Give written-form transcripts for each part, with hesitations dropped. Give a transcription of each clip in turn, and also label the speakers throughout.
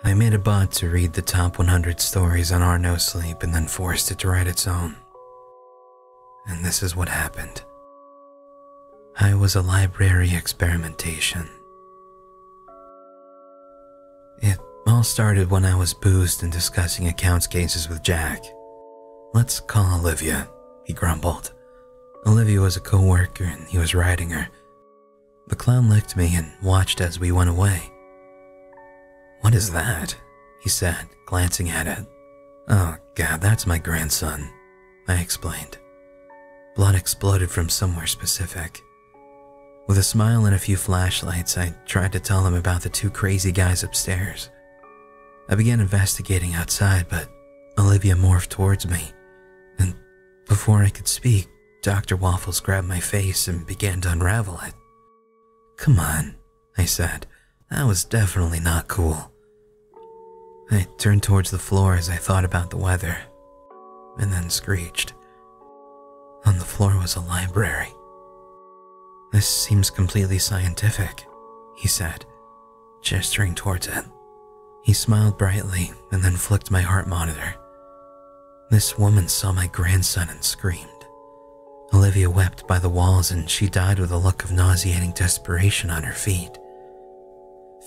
Speaker 1: I made a bot to read the top 100 stories on our No Sleep and then forced it to write its own. And this is what happened. I was a library experimentation. It all started when I was boozed and discussing accounts cases with Jack. "Let's call Olivia," he grumbled. Olivia was a co-worker and he was writing her. The clown licked me and watched as we went away. "What is that?" he said, glancing at it. "Oh God, that's my grandson," I explained. Blood exploded from somewhere specific. With a smile and a few flashlights, I tried to tell him about the two crazy guys upstairs. I began investigating outside, but Olivia morphed towards me, and before I could speak, Dr. Waffles grabbed my face and began to unravel it. "Come on," I said. "That was definitely not cool." I turned towards the floor as I thought about the weather, and then screeched. On the floor was a library. "This seems completely scientific," he said, gesturing towards it. He smiled brightly and then flicked my heart monitor. This woman saw my grandson and screamed. Olivia wept by the walls and she died with a look of nauseating desperation on her feet.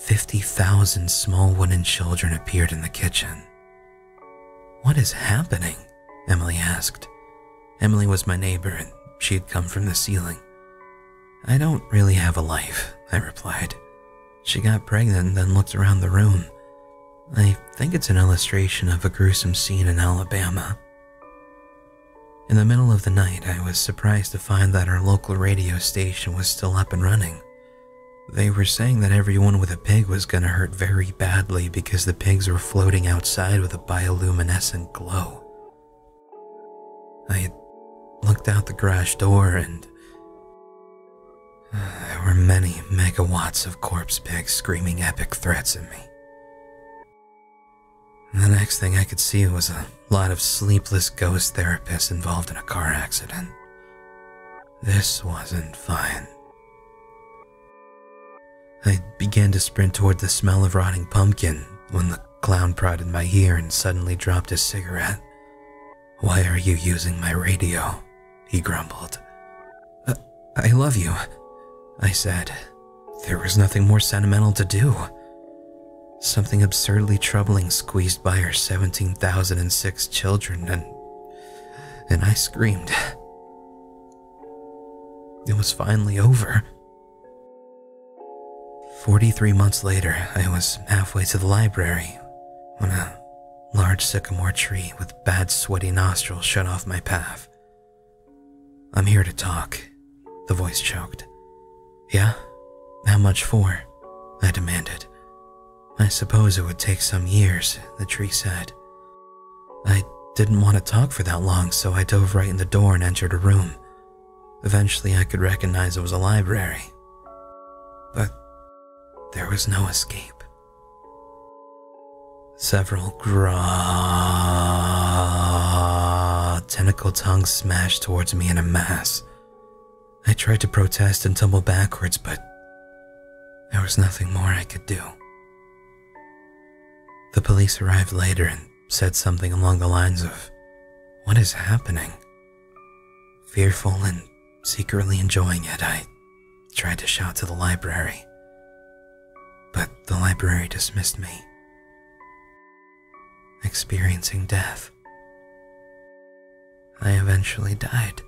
Speaker 1: 50,000 small wooden children appeared in the kitchen. "What is happening?" Emily asked. Emily was my neighbor and she had come from the ceiling. "I don't really have a life," I replied. She got pregnant and then looked around the room. "I think it's an illustration of a gruesome scene in Alabama." In the middle of the night, I was surprised to find that our local radio station was still up and running. They were saying that everyone with a pig was gonna hurt very badly because the pigs were floating outside with a bioluminescent glow. I looked out the garage door and there were many megawatts of corpse pigs screaming epic threats at me. And the next thing I could see was a lot of sleepless ghost therapists involved in a car accident. This wasn't fine. I began to sprint toward the smell of rotting pumpkin when the clown prodded my ear and suddenly dropped his cigarette. "Why are you using my radio?" he grumbled. I love you," I said. There was nothing more sentimental to do. Something absurdly troubling squeezed by our 17,006 children and I screamed. It was finally over. 43 months later, I was halfway to the library when a large sycamore tree with bad sweaty nostrils shut off my path. "I'm here to talk," the voice choked. "Yeah? How much for?" I demanded. "I suppose it would take some years," the tree said. I didn't want to talk for that long, so I dove right in the door and entered a room. Eventually, I could recognize it was a library. But there was no escape. Several tentacle tongues smashed towards me in a mass. I tried to protest and tumble backwards, but there was nothing more I could do. The police arrived later and said something along the lines of, "What is happening?" Fearful and secretly enjoying it, I tried to shout to the library, but the library dismissed me. Experiencing death, I eventually died.